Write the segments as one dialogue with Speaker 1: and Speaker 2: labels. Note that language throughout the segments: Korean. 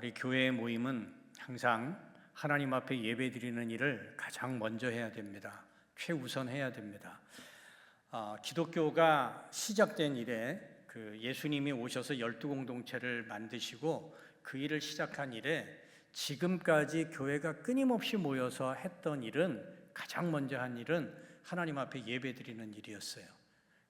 Speaker 1: 우리 교회의 모임은 항상 하나님 앞에 예배드리는 일을 가장 먼저 해야 됩니다. 최우선 해야 됩니다. 기독교가 시작된 이래 예수님이 오셔서 12공동체를 만드시고 그 일을 시작한 이래 지금까지 교회가 끊임없이 모여서 했던 일은, 가장 먼저 한 일은 하나님 앞에 예배드리는 일이었어요.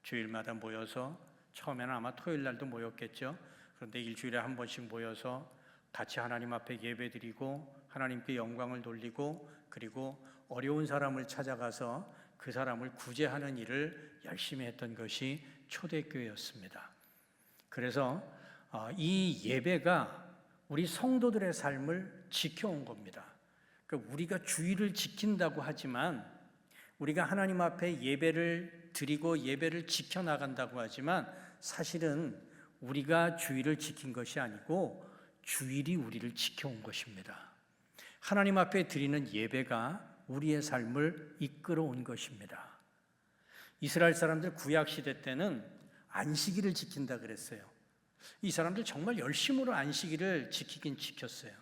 Speaker 1: 주일마다 모여서, 처음에는 아마 토요일 날도 모였겠죠. 그런데 일주일에 한 번씩 모여서 같이 하나님 앞에 예배드리고 하나님께 영광을 돌리고, 그리고 어려운 사람을 찾아가서 그 사람을 구제하는 일을 열심히 했던 것이 초대교회였습니다. 그래서 이 예배가 우리 성도들의 삶을 지켜온 겁니다. 그러니까 우리가 주일을 지킨다고 하지만, 우리가 하나님 앞에 예배를 드리고 예배를 지켜나간다고 하지만, 사실은 우리가 주일을 지킨 것이 아니고 주일이 우리를 지켜온 것입니다. 하나님 앞에 드리는 예배가 우리의 삶을 이끌어 온 것입니다. 이스라엘 사람들 구약시대 때는 안식일을 지킨다 그랬어요. 이 사람들 정말 열심으로 안식일을 지키긴 지켰어요.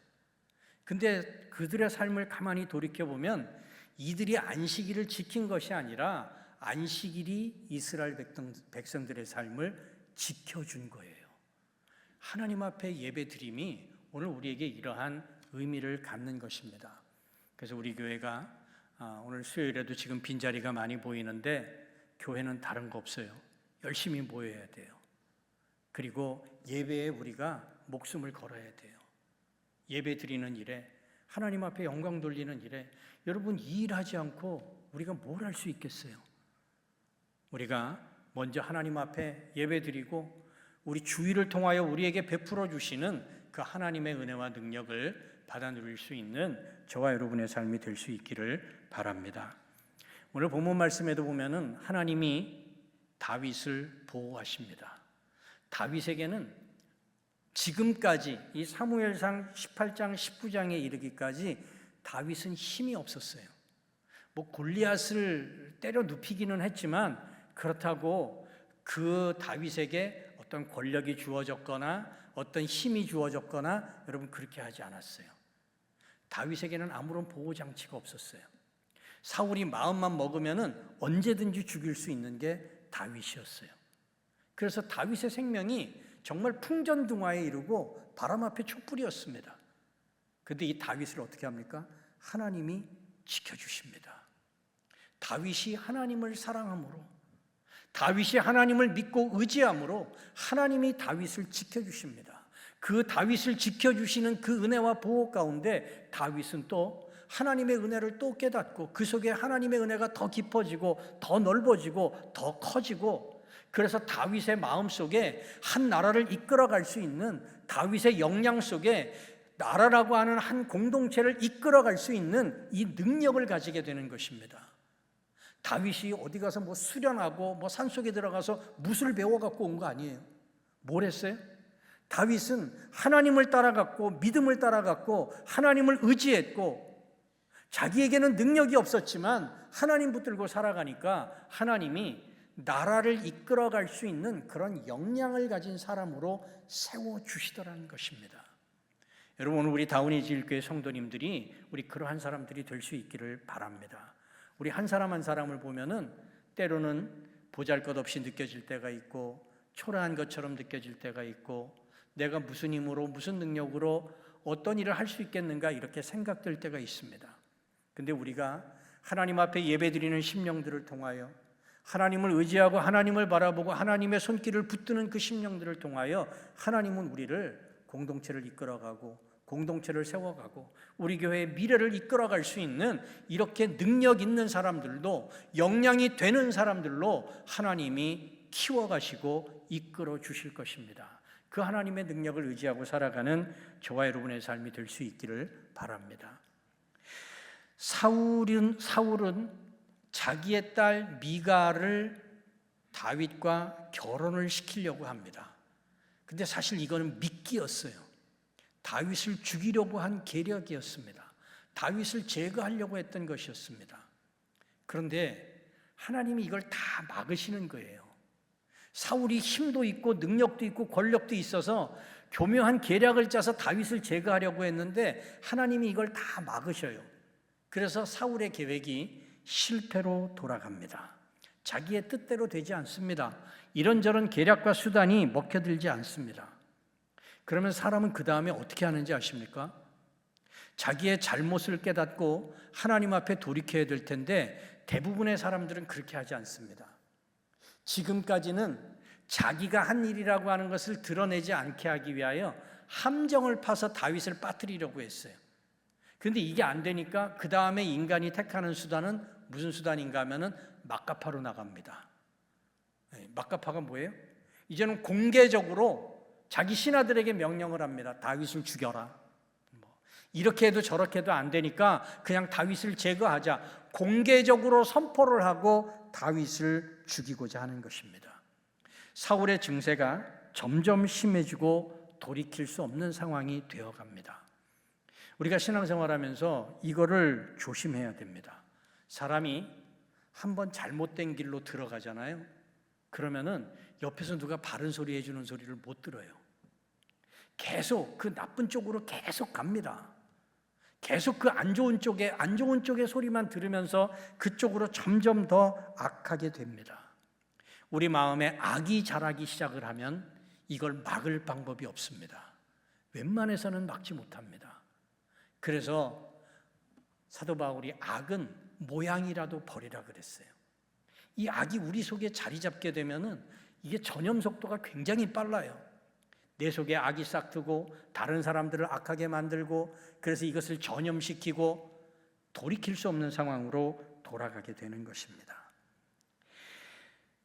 Speaker 1: 근데 그들의 삶을 가만히 돌이켜보면 이들이 안식일을 지킨 것이 아니라 안식일이 이스라엘 백성들의 삶을 지켜준 거예요. 하나님 앞에 예배드림이 오늘 우리에게 이러한 의미를 갖는 것입니다. 그래서 우리 교회가 오늘 수요일에도 지금 빈자리가 많이 보이는데, 교회는 다른 거 없어요. 열심히 모여야 돼요. 그리고 예배에 우리가 목숨을 걸어야 돼요. 예배 드리는 일에, 하나님 앞에 영광 돌리는 일에 여러분, 이 일하지 않고 우리가 뭘 할 수 있겠어요? 우리가 먼저 하나님 앞에 예배 드리고 우리 주일을 통하여 우리에게 베풀어 주시는 그 하나님의 은혜와 능력을 받아 누릴 수 있는 저와 여러분의 삶이 될 수 있기를 바랍니다. 오늘 본문 말씀에도 보면은 하나님이 다윗을 보호하십니다. 다윗에게는 지금까지 이 사무엘상 18장 19장에 이르기까지 다윗은 힘이 없었어요. 골리앗을 때려 눕히기는 했지만, 그렇다고 그 다윗에게 어떤 권력이 주어졌거나 어떤 힘이 주어졌거나, 여러분, 그렇게 하지 않았어요. 다윗에게는 아무런 보호장치가 없었어요. 사울이 마음만 먹으면은 언제든지 죽일 수 있는 게 다윗이었어요. 그래서 다윗의 생명이 정말 풍전등화에 이르고 바람 앞에 촛불이었습니다. 그런데 이 다윗을 어떻게 합니까? 하나님이 지켜주십니다. 다윗이 하나님을 사랑함으로, 다윗이 하나님을 믿고 의지함으로 하나님이 다윗을 지켜주십니다. 그 다윗을 지켜주시는 그 은혜와 보호 가운데 다윗은 또 하나님의 은혜를 또 깨닫고, 그 속에 하나님의 은혜가 더 깊어지고 더 넓어지고 더 커지고, 그래서 다윗의 마음속에 한 나라를 이끌어갈 수 있는, 다윗의 역량 속에 나라라고 하는 한 공동체를 이끌어갈 수 있는 이 능력을 가지게 되는 것입니다. 다윗이 어디 가서 수련하고 산속에 들어가서 무술 배워갖고 온 거 아니에요. 뭘 했어요? 다윗은 하나님을 따라갔고 믿음을 따라갔고 하나님을 의지했고, 자기에게는 능력이 없었지만 하나님 붙들고 살아가니까 하나님이 나라를 이끌어갈 수 있는 그런 역량을 가진 사람으로 세워주시더라는 것입니다. 여러분, 오늘 우리 다운이 지일교회 성도님들이 우리 그러한 사람들이 될 수 있기를 바랍니다. 우리 한 사람 한 사람을 보면은 때로는 보잘것없이 느껴질 때가 있고, 초라한 것처럼 느껴질 때가 있고, 내가 무슨 힘으로 무슨 능력으로 어떤 일을 할 수 있겠는가 이렇게 생각될 때가 있습니다. 근데 우리가 하나님 앞에 예배드리는 심령들을 통하여, 하나님을 의지하고 하나님을 바라보고 하나님의 손길을 붙드는 그 심령들을 통하여 하나님은 우리를 공동체를 이끌어가고 공동체를 세워가고 우리 교회의 미래를 이끌어갈 수 있는 이렇게 능력 있는 사람들도, 역량이 되는 사람들로 하나님이 키워가시고 이끌어 주실 것입니다. 그 하나님의 능력을 의지하고 살아가는 저와 여러분의 삶이 될 수 있기를 바랍니다. 사울은 자기의 딸 미갈을 다윗과 결혼을 시키려고 합니다. 근데 사실 이거는 미끼였어요. 다윗을 죽이려고 한 계략이었습니다. 다윗을 제거하려고 했던 것이었습니다. 그런데 하나님이 이걸 다 막으시는 거예요. 사울이 힘도 있고 능력도 있고 권력도 있어서 교묘한 계략을 짜서 다윗을 제거하려고 했는데 하나님이 이걸 다 막으셔요. 그래서 사울의 계획이 실패로 돌아갑니다. 자기의 뜻대로 되지 않습니다. 이런저런 계략과 수단이 먹혀들지 않습니다. 그러면 사람은 그 다음에 어떻게 하는지 아십니까? 자기의 잘못을 깨닫고 하나님 앞에 돌이켜야 될 텐데 대부분의 사람들은 그렇게 하지 않습니다. 지금까지는 자기가 한 일이라고 하는 것을 드러내지 않게 하기 위하여 함정을 파서 다윗을 빠뜨리려고 했어요. 그런데 이게 안 되니까 그 다음에 인간이 택하는 수단은 무슨 수단인가 하면은 막가파로 나갑니다. 막가파가 뭐예요? 이제는 공개적으로 자기 신하들에게 명령을 합니다. 다윗을 죽여라. 이렇게 해도 저렇게 해도 안 되니까 그냥 다윗을 제거하자. 공개적으로 선포를 하고 다윗을 죽이고자 하는 것입니다. 사울의 증세가 점점 심해지고 돌이킬 수 없는 상황이 되어갑니다. 우리가 신앙생활하면서 이거를 조심해야 됩니다. 사람이 한번 잘못된 길로 들어가잖아요. 그러면은 옆에서 누가 바른 소리 해주는 소리를 못 들어요. 계속 그 나쁜 쪽으로 계속 갑니다. 계속 그 안 좋은 쪽의 소리만 들으면서 그쪽으로 점점 더 악하게 됩니다. 우리 마음에 악이 자라기 시작을 하면 이걸 막을 방법이 없습니다. 웬만해서는 막지 못합니다. 그래서 사도 바울이 악은 모양이라도 버리라 그랬어요. 이 악이 우리 속에 자리 잡게 되면은 이게 전염 속도가 굉장히 빨라요. 내 속에 악이 싹트고 다른 사람들을 악하게 만들고 그래서 이것을 전염시키고 돌이킬 수 없는 상황으로 돌아가게 되는 것입니다.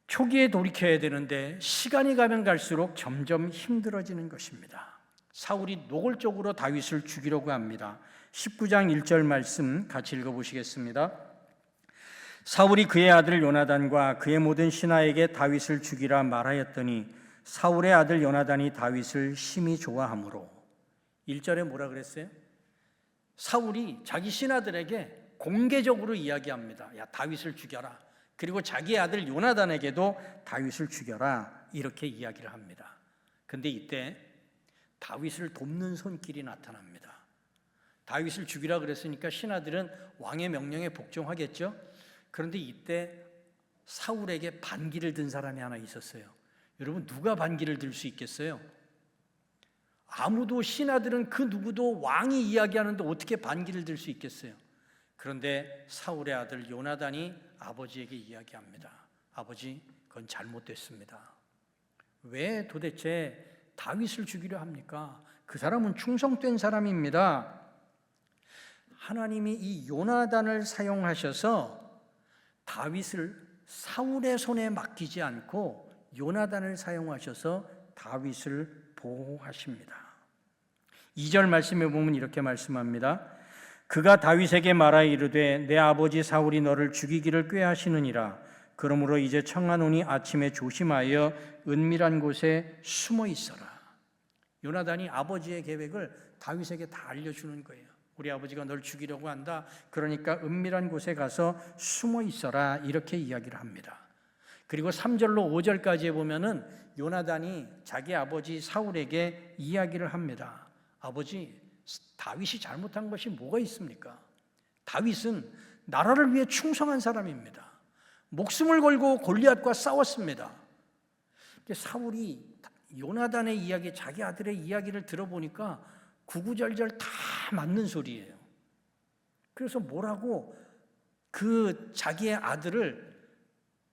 Speaker 1: 초기에 돌이켜야 되는데 시간이 가면 갈수록 점점 힘들어지는 것입니다. 사울이 노골적으로 다윗을 죽이려고 합니다. 19장 1절 말씀 같이 읽어보시겠습니다. 사울이 그의 아들 요나단과 그의 모든 신하에게 다윗을 죽이라 말하였더니 사울의 아들 요나단이 다윗을 심히 좋아하므로. 1절에 뭐라 그랬어요? 사울이 자기 신하들에게 공개적으로 이야기합니다. 야, 다윗을 죽여라. 그리고 자기 아들 요나단에게도 다윗을 죽여라. 이렇게 이야기를 합니다. 근데 이때 다윗을 돕는 손길이 나타납니다. 다윗을 죽이라 그랬으니까 신하들은 왕의 명령에 복종하겠죠. 그런데 이때 사울에게 반기를 든 사람이 하나 있었어요. 여러분, 누가 반기를 들 수 있겠어요? 아무도, 신하들은 그 누구도 왕이 이야기하는데 어떻게 반기를 들 수 있겠어요? 그런데 사울의 아들 요나단이 아버지에게 이야기합니다. 아버지, 그건 잘못됐습니다. 왜 도대체 다윗을 죽이려 합니까? 그 사람은 충성된 사람입니다. 하나님이 이 요나단을 사용하셔서 다윗을 사울의 손에 맡기지 않고 요나단을 사용하셔서 다윗을 보호하십니다. 2절 말씀에 보면 이렇게 말씀합니다. 그가 다윗에게 말하여 이르되 내 아버지 사울이 너를 죽이기를 꾀하시느니라. 그러므로 이제 청하노니 아침에 조심하여 은밀한 곳에 숨어 있어라. 요나단이 아버지의 계획을 다윗에게 다 알려주는 거예요. 우리 아버지가 널 죽이려고 한다. 그러니까 은밀한 곳에 가서 숨어 있어라. 이렇게 이야기를 합니다. 그리고 3절로 5절까지에 보면은 요나단이 자기 아버지 사울에게 이야기를 합니다. 아버지, 다윗이 잘못한 것이 뭐가 있습니까? 다윗은 나라를 위해 충성한 사람입니다. 목숨을 걸고 골리앗과 싸웠습니다. 사울이 요나단의 이야기, 자기 아들의 이야기를 들어보니까 구구절절 다 맞는 소리예요. 그래서 뭐라고 그 자기의 아들을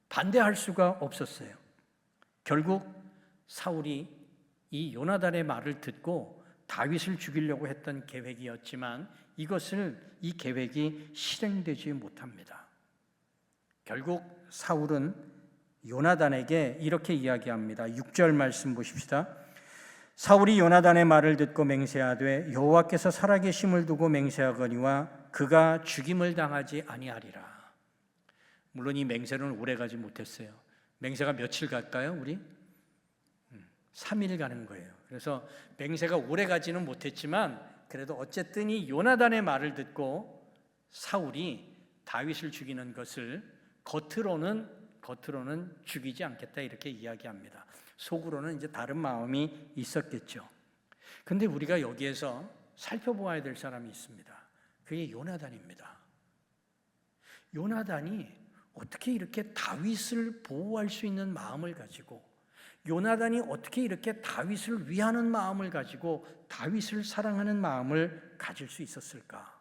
Speaker 1: 반대할 수가 없었어요. 결국 사울이 이 요나단의 말을 듣고 다윗을 죽이려고 했던 계획이었지만 이 계획이 실행되지 못합니다. 결국 사울은 요나단에게 이렇게 이야기합니다. 6절 말씀 보십시다. 사울이 요나단의 말을 듣고 맹세하되 여호와께서 살아계심을 두고 맹세하거니와 그가 죽임을 당하지 아니하리라. 물론 이 맹세는 오래 가지 못했어요. 맹세가 며칠 갈까요? 우리 3일 가는 거예요. 그래서 맹세가 오래 가지는 못했지만 그래도 어쨌든 이 요나단의 말을 듣고 사울이 다윗을 죽이는 것을 겉으로는 죽이지 않겠다 이렇게 이야기합니다. 속으로는 이제 다른 마음이 있었겠죠. 근데 우리가 여기에서 살펴보아야 될 사람이 있습니다. 그게 요나단입니다. 요나단이 어떻게 이렇게 다윗을 보호할 수 있는 마음을 가지고, 요나단이 어떻게 이렇게 다윗을 위하는 마음을 가지고 다윗을 사랑하는 마음을 가질 수 있었을까?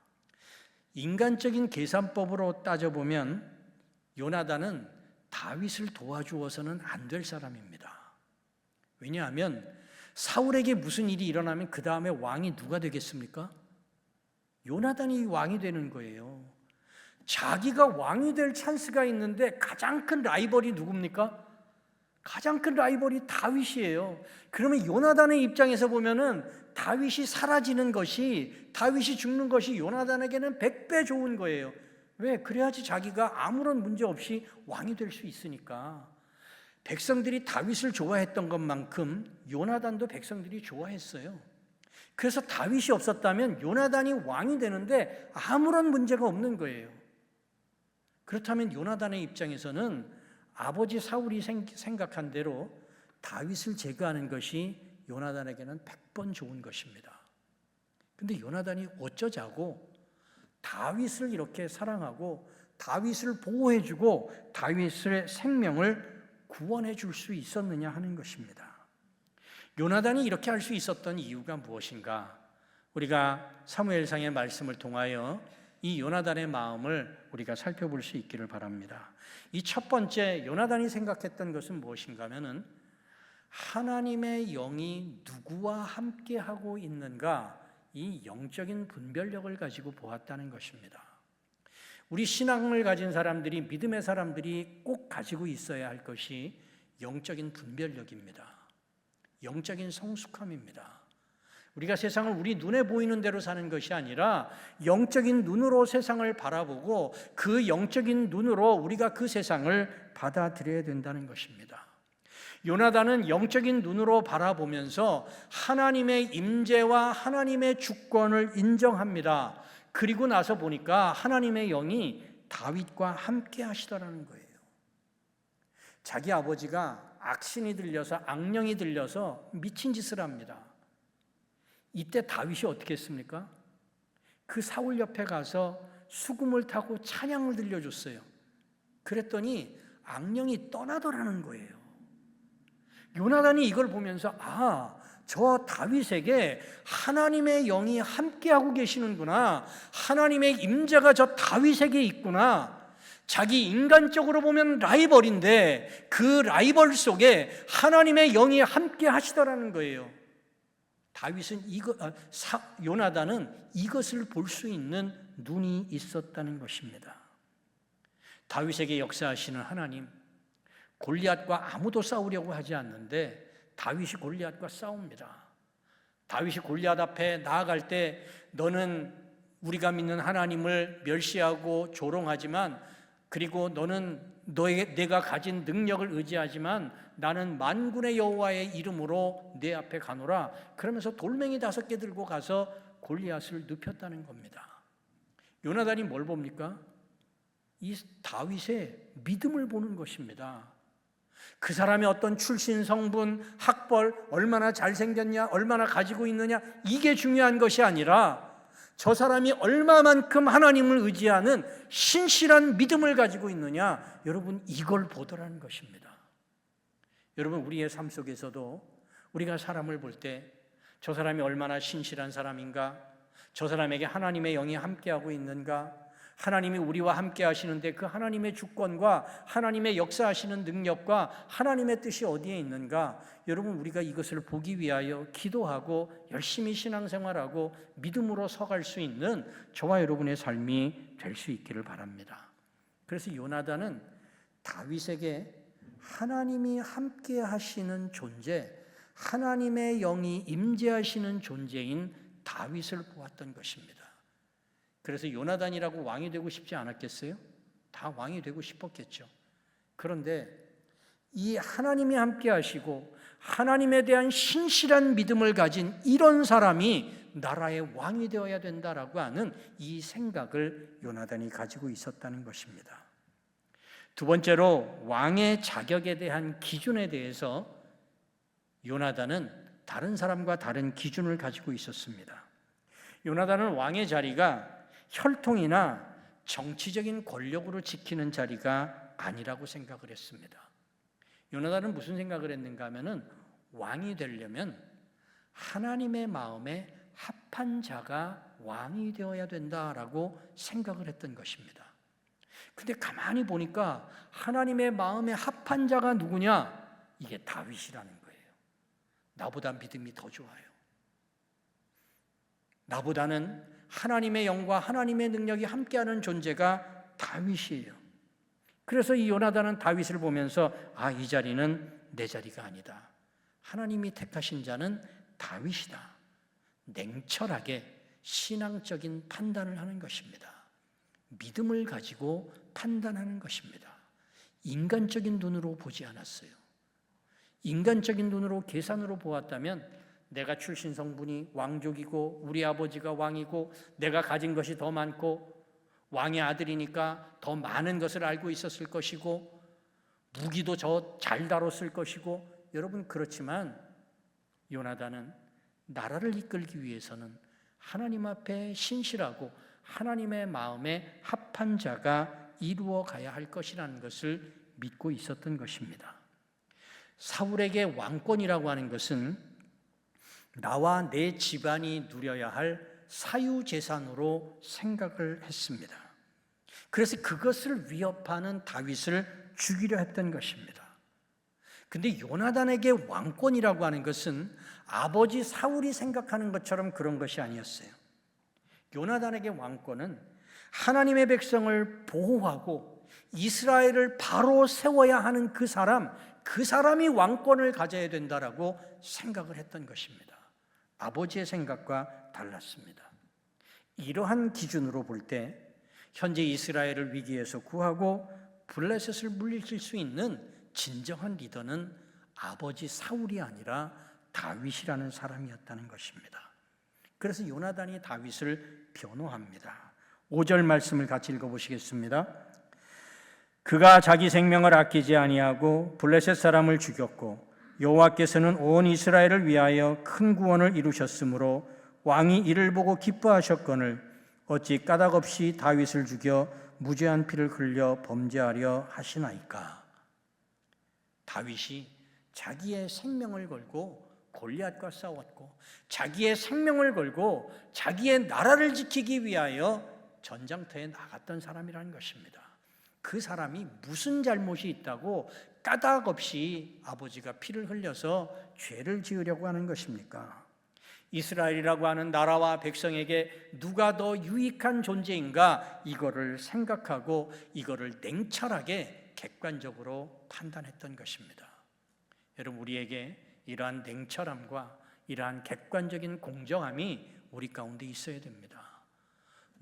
Speaker 1: 인간적인 계산법으로 따져보면 요나단은 다윗을 도와주어서는 안 될 사람입니다. 왜냐하면 사울에게 무슨 일이 일어나면 그 다음에 왕이 누가 되겠습니까? 요나단이 왕이 되는 거예요. 자기가 왕이 될 찬스가 있는데 가장 큰 라이벌이 누굽니까? 가장 큰 라이벌이 다윗이에요. 그러면 요나단의 입장에서 보면은 다윗이 사라지는 것이, 다윗이 죽는 것이 요나단에게는 100배 좋은 거예요. 왜? 그래야지 자기가 아무런 문제 없이 왕이 될 수 있으니까. 백성들이 다윗을 좋아했던 것만큼 요나단도 백성들이 좋아했어요. 그래서 다윗이 없었다면 요나단이 왕이 되는데 아무런 문제가 없는 거예요. 그렇다면 요나단의 입장에서는 아버지 사울이 생각한 대로 다윗을 제거하는 것이 요나단에게는 100번 좋은 것입니다. 근데 요나단이 어쩌자고 다윗을 이렇게 사랑하고 다윗을 보호해주고 다윗의 생명을 구원해 줄 수 있었느냐 하는 것입니다. 요나단이 이렇게 할 수 있었던 이유가 무엇인가? 우리가 사무엘상의 말씀을 통하여 이 요나단의 마음을 우리가 살펴볼 수 있기를 바랍니다. 이 첫 번째 요나단이 생각했던 것은 무엇인가 하면은 하나님의 영이 누구와 함께하고 있는가, 이 영적인 분별력을 가지고 보았다는 것입니다. 우리 신앙을 가진 사람들이, 믿음의 사람들이 꼭 가지고 있어야 할 것이 영적인 분별력입니다. 영적인 성숙함입니다. 우리가 세상을 우리 눈에 보이는 대로 사는 것이 아니라 영적인 눈으로 세상을 바라보고 그 영적인 눈으로 우리가 그 세상을 받아들여야 된다는 것입니다. 요나단은 영적인 눈으로 바라보면서 하나님의 임재와 하나님의 주권을 인정합니다. 그리고 나서 보니까 하나님의 영이 다윗과 함께 하시더라는 거예요. 자기 아버지가 악신이 들려서, 악령이 들려서 미친 짓을 합니다. 이때 다윗이 어떻게 했습니까? 그 사울 옆에 가서 수금을 타고 찬양을 들려줬어요. 그랬더니 악령이 떠나더라는 거예요. 요나단이 이걸 보면서 저 다윗에게 하나님의 영이 함께하고 계시는구나, 하나님의 임재가 저 다윗에게 있구나. 자기 인간적으로 보면 라이벌인데 그 라이벌 속에 하나님의 영이 함께 하시더라는 거예요. 요나단은 이것을 볼 수 있는 눈이 있었다는 것입니다. 다윗에게 역사하시는 하나님, 골리앗과 아무도 싸우려고 하지 않는데 다윗이 골리앗과 싸웁니다. 다윗이 골리앗 앞에 나아갈 때 너는 우리가 믿는 하나님을 멸시하고 조롱하지만, 그리고 너는 내가 가진 능력을 의지하지만 나는 만군의 여호와의 이름으로 내 앞에 가노라. 그러면서 돌멩이 5개 들고 가서 골리앗을 눕혔다는 겁니다. 요나단이 뭘 봅니까? 이 다윗의 믿음을 보는 것입니다. 그 사람의 어떤 출신, 성분, 학벌, 얼마나 잘생겼냐, 얼마나 가지고 있느냐, 이게 중요한 것이 아니라 저 사람이 얼마만큼 하나님을 의지하는 신실한 믿음을 가지고 있느냐, 여러분 이걸 보더라는 것입니다. 여러분 우리의 삶 속에서도 우리가 사람을 볼 때 저 사람이 얼마나 신실한 사람인가, 저 사람에게 하나님의 영이 함께하고 있는가, 하나님이 우리와 함께 하시는데 그 하나님의 주권과 하나님의 역사하시는 능력과 하나님의 뜻이 어디에 있는가, 여러분 우리가 이것을 보기 위하여 기도하고 열심히 신앙생활하고 믿음으로 서갈 수 있는 저와 여러분의 삶이 될 수 있기를 바랍니다. 그래서 요나단은 다윗에게 하나님이 함께 하시는 존재, 하나님의 영이 임재하시는 존재인 다윗을 보았던 것입니다. 그래서 요나단이라고 왕이 되고 싶지 않았겠어요? 다 왕이 되고 싶었겠죠. 그런데 이 하나님이 함께 하시고 하나님에 대한 신실한 믿음을 가진 이런 사람이 나라의 왕이 되어야 된다라고 하는 이 생각을 요나단이 가지고 있었다는 것입니다. 두 번째로 왕의 자격에 대한 기준에 대해서 요나단은 다른 사람과 다른 기준을 가지고 있었습니다. 요나단은 왕의 자리가 혈통이나 정치적인 권력으로 지키는 자리가 아니라고 생각을 했습니다. 요나단은 무슨 생각을 했는가 하면은 왕이 되려면 하나님의 마음에 합한 자가 왕이 되어야 된다라고 생각을 했던 것입니다. 근데 가만히 보니까 하나님의 마음에 합한 자가 누구냐? 이게 다윗이라는 거예요. 나보다 믿음이 더 좋아요. 나보다는 하나님의 영과 하나님의 능력이 함께하는 존재가 다윗이에요. 그래서 이 요나단은 다윗을 보면서 이 자리는 내 자리가 아니다. 하나님이 택하신 자는 다윗이다. 냉철하게 신앙적인 판단을 하는 것입니다. 믿음을 가지고 판단하는 것입니다. 인간적인 눈으로 보지 않았어요. 인간적인 눈으로 계산으로 보았다면 내가 출신 성분이 왕족이고 우리 아버지가 왕이고 내가 가진 것이 더 많고 왕의 아들이니까 더 많은 것을 알고 있었을 것이고 무기도 잘 다뤘을 것이고, 여러분 그렇지만 요나단은 나라를 이끌기 위해서는 하나님 앞에 신실하고 하나님의 마음에 합한 자가 이루어 가야 할 것이라는 것을 믿고 있었던 것입니다. 사울에게 왕권이라고 하는 것은 나와 내 집안이 누려야 할 사유재산으로 생각을 했습니다. 그래서 그것을 위협하는 다윗을 죽이려 했던 것입니다. 근데 요나단에게 왕권이라고 하는 것은 아버지 사울이 생각하는 것처럼 그런 것이 아니었어요. 요나단에게 왕권은 하나님의 백성을 보호하고 이스라엘을 바로 세워야 하는 그 사람이 왕권을 가져야 된다라고 생각을 했던 것입니다. 아버지의 생각과 달랐습니다. 이러한 기준으로 볼 때 현재 이스라엘을 위기에서 구하고 블레셋을 물리칠 수 있는 진정한 리더는 아버지 사울이 아니라 다윗이라는 사람이었다는 것입니다. 그래서 요나단이 다윗을 변호합니다. 5절 말씀을 같이 읽어보시겠습니다. 그가 자기 생명을 아끼지 아니하고 블레셋 사람을 죽였고 여호와께서는 온 이스라엘을 위하여 큰 구원을 이루셨으므로 왕이 이를 보고 기뻐하셨거늘 어찌 까닭없이 다윗을 죽여 무죄한 피를 흘려 범죄하려 하시나이까. 다윗이 자기의 생명을 걸고 골리앗과 싸웠고 자기의 생명을 걸고 자기의 나라를 지키기 위하여 전장터에 나갔던 사람이라는 것입니다. 그 사람이 무슨 잘못이 있다고 까닭없이 아버지가 피를 흘려서 죄를 지으려고 하는 것입니까? 이스라엘이라고 하는 나라와 백성에게 누가 더 유익한 존재인가, 이거를 생각하고 이거를 냉철하게 객관적으로 판단했던 것입니다. 여러분, 우리에게 이러한 냉철함과 이러한 객관적인 공정함이 우리 가운데 있어야 됩니다.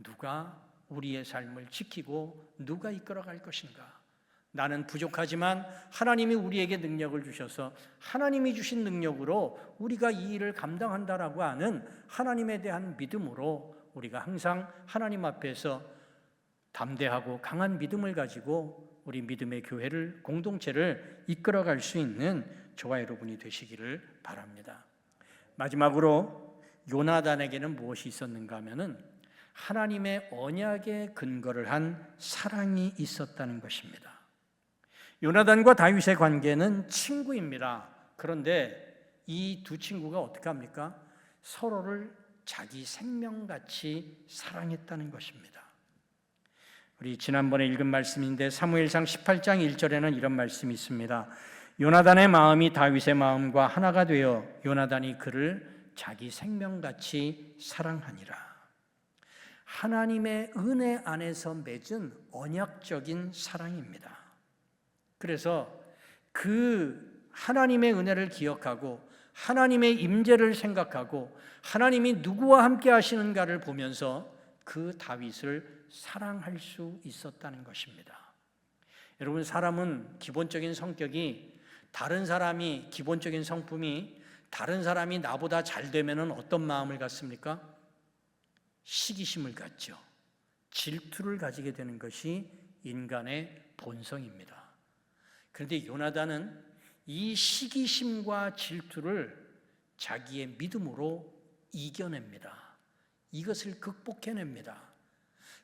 Speaker 1: 누가 우리의 삶을 지키고 누가 이끌어갈 것인가? 나는 부족하지만 하나님이 우리에게 능력을 주셔서 하나님이 주신 능력으로 우리가 이 일을 감당한다라고 하는 하나님에 대한 믿음으로 우리가 항상 하나님 앞에서 담대하고 강한 믿음을 가지고 우리 믿음의 교회를, 공동체를 이끌어갈 수 있는 저와 여러분이 되시기를 바랍니다. 마지막으로 요나단에게는 무엇이 있었는가 하면은 하나님의 언약에 근거를 한 사랑이 있었다는 것입니다. 요나단과 다윗의 관계는 친구입니다. 그런데 이 두 친구가 어떻게 합니까? 서로를 자기 생명같이 사랑했다는 것입니다. 우리 지난번에 읽은 말씀인데 사무엘상 18장 1절에는 이런 말씀이 있습니다. 요나단의 마음이 다윗의 마음과 하나가 되어 요나단이 그를 자기 생명같이 사랑하니라. 하나님의 은혜 안에서 맺은 언약적인 사랑입니다. 그래서 그 하나님의 은혜를 기억하고 하나님의 임재를 생각하고 하나님이 누구와 함께 하시는가를 보면서 그 다윗을 사랑할 수 있었다는 것입니다. 여러분, 사람은 기본적인 성격이 다른 사람이 기본적인 성품이 다른 사람이 나보다 잘 되면 어떤 마음을 갖습니까? 시기심을 갖죠. 질투를 가지게 되는 것이 인간의 본성입니다. 그런데 요나단은 이 시기심과 질투를 자기의 믿음으로 이겨냅니다. 이것을 극복해냅니다.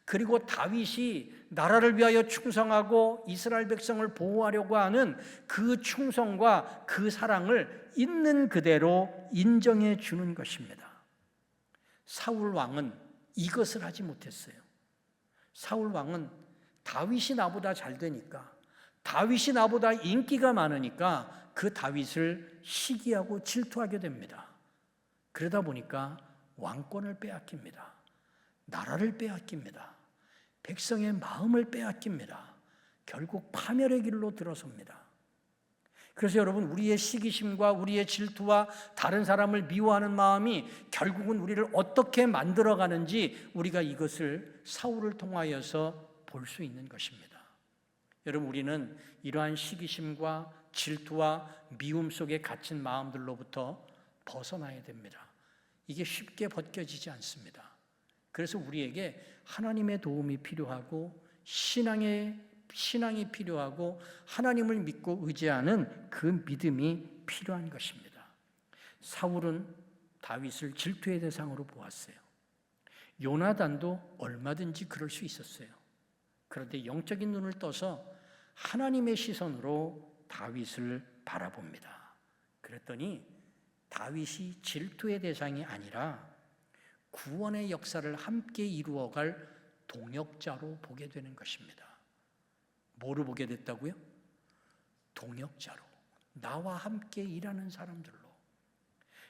Speaker 1: 그리고 다윗이 나라를 위하여 충성하고 이스라엘 백성을 보호하려고 하는 그 충성과 그 사랑을 있는 그대로 인정해 주는 것입니다. 사울 왕은 이것을 하지 못했어요. 사울 왕은 다윗이 나보다 잘 되니까, 다윗이 나보다 인기가 많으니까 그 다윗을 시기하고 질투하게 됩니다. 그러다 보니까 왕권을 빼앗깁니다. 나라를 빼앗깁니다. 백성의 마음을 빼앗깁니다. 결국 파멸의 길로 들어섭니다. 그래서 여러분, 우리의 시기심과 우리의 질투와 다른 사람을 미워하는 마음이 결국은 우리를 어떻게 만들어가는지 우리가 이것을 사울을 통하여서 볼 수 있는 것입니다. 여러분, 우리는 이러한 시기심과 질투와 미움 속에 갇힌 마음들로부터 벗어나야 됩니다. 이게 쉽게 벗겨지지 않습니다. 그래서 우리에게 하나님의 도움이 필요하고 신앙이 필요하고 하나님을 믿고 의지하는 그 믿음이 필요한 것입니다. 사울은 다윗을 질투의 대상으로 보았어요. 요나단도 얼마든지 그럴 수 있었어요. 그런데 영적인 눈을 떠서 하나님의 시선으로 다윗을 바라봅니다. 그랬더니 다윗이 질투의 대상이 아니라 구원의 역사를 함께 이루어갈 동역자로 보게 되는 것입니다. 뭐로 보게 됐다고요? 동역자로, 나와 함께 일하는 사람들로.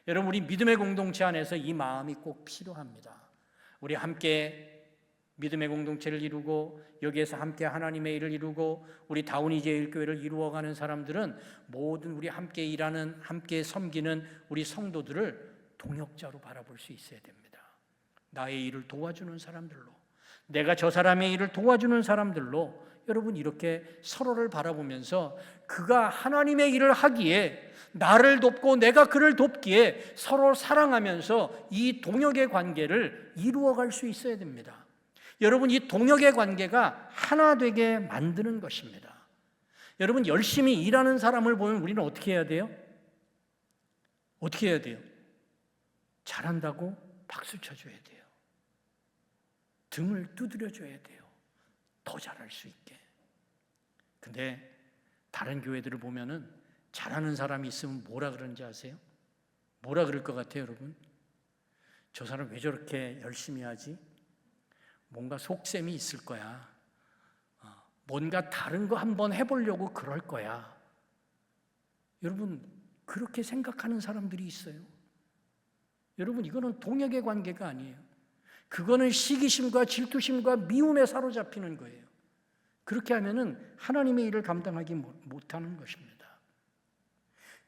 Speaker 1: 여러분, 우리 믿음의 공동체 안에서 이 마음이 꼭 필요합니다. 우리 함께 믿음의 공동체를 이루고 여기에서 함께 하나님의 일을 이루고 우리 다운이 제일교회를 이루어가는 사람들은 모든 우리 함께 일하는, 함께 섬기는 우리 성도들을 동역자로 바라볼 수 있어야 됩니다. 나의 일을 도와주는 사람들로, 내가 저 사람의 일을 도와주는 사람들로 여러분, 이렇게 서로를 바라보면서 그가 하나님의 일을 하기에 나를 돕고 내가 그를 돕기에 서로 사랑하면서 이 동역의 관계를 이루어갈 수 있어야 됩니다. 여러분, 이 동역의 관계가 하나 되게 만드는 것입니다. 여러분, 열심히 일하는 사람을 보면 우리는 어떻게 해야 돼요? 어떻게 해야 돼요? 잘한다고 박수 쳐줘야 돼요. 등을 두드려줘야 돼요. 더 잘할 수 있게. 근데 다른 교회들을 보면은 잘하는 사람이 있으면 뭐라 그러는지 아세요? 뭐라 그럴 것 같아요, 여러분? 저 사람 왜 저렇게 열심히 하지? 뭔가 속셈이 있을 거야. 뭔가 다른 거 한번 해보려고 그럴 거야. 여러분, 그렇게 생각하는 사람들이 있어요. 여러분, 이거는 동역의 관계가 아니에요. 그거는 시기심과 질투심과 미움에 사로잡히는 거예요. 그렇게 하면은 하나님의 일을 감당하지 못하는 것입니다.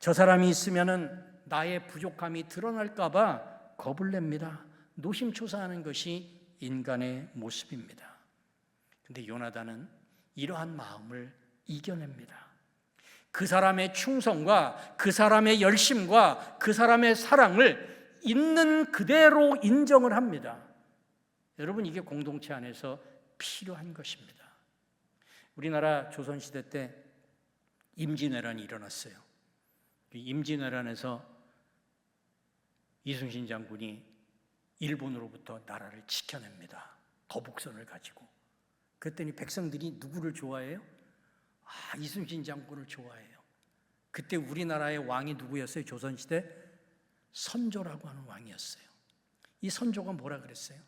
Speaker 1: 저 사람이 있으면은 나의 부족함이 드러날까 봐 겁을 냅니다. 노심초사하는 것이 인간의 모습입니다. 근데 요나단은 이러한 마음을 이겨냅니다. 그 사람의 충성과 그 사람의 열심과 그 사람의 사랑을 있는 그대로 인정을 합니다. 여러분, 이게 공동체 안에서 필요한 것입니다. 우리나라 조선시대 때 임진왜란이 일어났어요. 임진왜란에서 이순신 장군이 일본으로부터 나라를 지켜냅니다. 거북선을 가지고. 그랬더니 백성들이 누구를 좋아해요? 이순신 장군을 좋아해요. 그때 우리나라의 왕이 누구였어요? 조선시대 선조라고 하는 왕이었어요. 이 선조가 뭐라 그랬어요?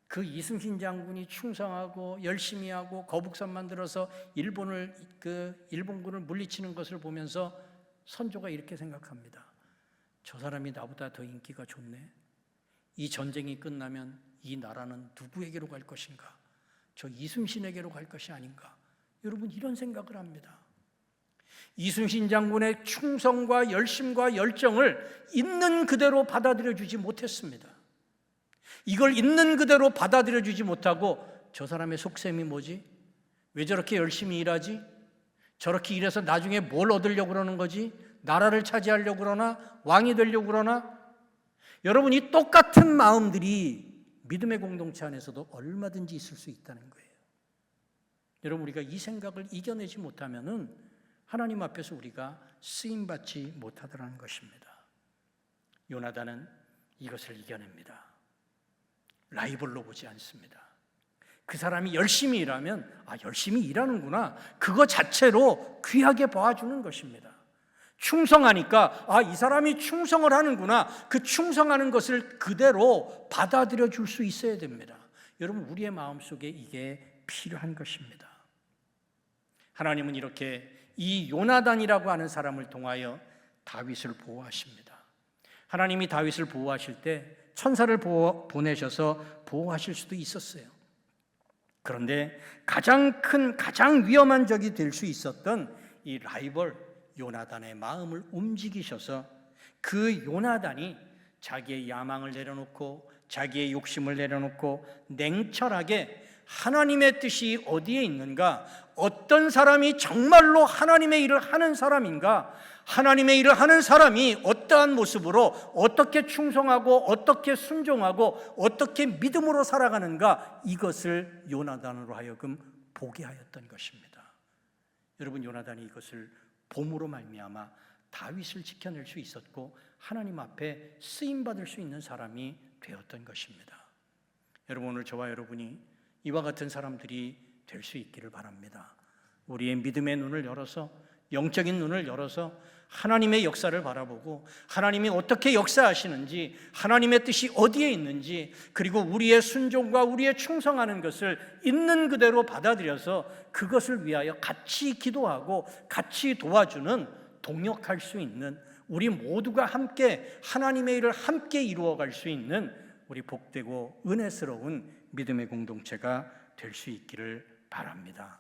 Speaker 1: 그 이순신 장군이 충성하고 열심히 하고 거북선 만들어서 일본군을 물리치는 것을 보면서 선조가 이렇게 생각합니다. 저 사람이 나보다 더 인기가 좋네. 이 전쟁이 끝나면 이 나라는 누구에게로 갈 것인가? 저 이순신에게로 갈 것이 아닌가? 여러분, 이런 생각을 합니다. 이순신 장군의 충성과 열심과 열정을 있는 그대로 받아들여 주지 못했습니다. 이걸 있는 그대로 받아들여 주지 못하고 저 사람의 속셈이 뭐지? 왜 저렇게 열심히 일하지? 저렇게 일해서 나중에 뭘 얻으려고 그러는 거지? 나라를 차지하려고 그러나? 왕이 되려고 그러나? 여러분, 이 똑같은 마음들이 믿음의 공동체 안에서도 얼마든지 있을 수 있다는 거예요. 여러분, 우리가 이 생각을 이겨내지 못하면은 하나님 앞에서 우리가 쓰임받지 못하더라는 것입니다. 요나단은 이것을 이겨냅니다. 라이벌로 보지 않습니다. 그 사람이 열심히 일하면 열심히 일하는구나, 그거 자체로 귀하게 봐주는 것입니다. 충성하니까 이 사람이 충성을 하는구나, 그 충성하는 것을 그대로 받아들여 줄 수 있어야 됩니다. 여러분, 우리의 마음속에 이게 필요한 것입니다. 하나님은 이렇게 이 요나단이라고 하는 사람을 통하여 다윗을 보호하십니다. 하나님이 다윗을 보호하실 때 천사를 보내셔서 보호하실 수도 있었어요. 그런데 가장 큰, 가장 위험한 적이 될 수 있었던 이 라이벌 요나단의 마음을 움직이셔서 그 요나단이 자기의 야망을 내려놓고 자기의 욕심을 내려놓고 냉철하게 하나님의 뜻이 어디에 있는가, 어떤 사람이 정말로 하나님의 일을 하는 사람인가, 하나님의 일을 하는 사람이 어떠한 모습으로 어떻게 충성하고 어떻게 순종하고 어떻게 믿음으로 살아가는가, 이것을 요나단으로 하여금 보게 하였던 것입니다. 여러분, 요나단이 이것을 봄으로 말미암아 다윗을 지켜낼 수 있었고 하나님 앞에 쓰임받을 수 있는 사람이 되었던 것입니다. 여러분, 오늘 저와 여러분이 이와 같은 사람들이 될 수 있기를 바랍니다. 우리의 믿음의 눈을 열어서, 영적인 눈을 열어서 하나님의 역사를 바라보고 하나님이 어떻게 역사하시는지, 하나님의 뜻이 어디에 있는지, 그리고 우리의 순종과 우리의 충성하는 것을 있는 그대로 받아들여서 그것을 위하여 같이 기도하고 같이 도와주는, 동역할 수 있는, 우리 모두가 함께 하나님의 일을 함께 이루어갈 수 있는 우리 복되고 은혜스러운 믿음의 공동체가 될 수 있기를 바랍니다.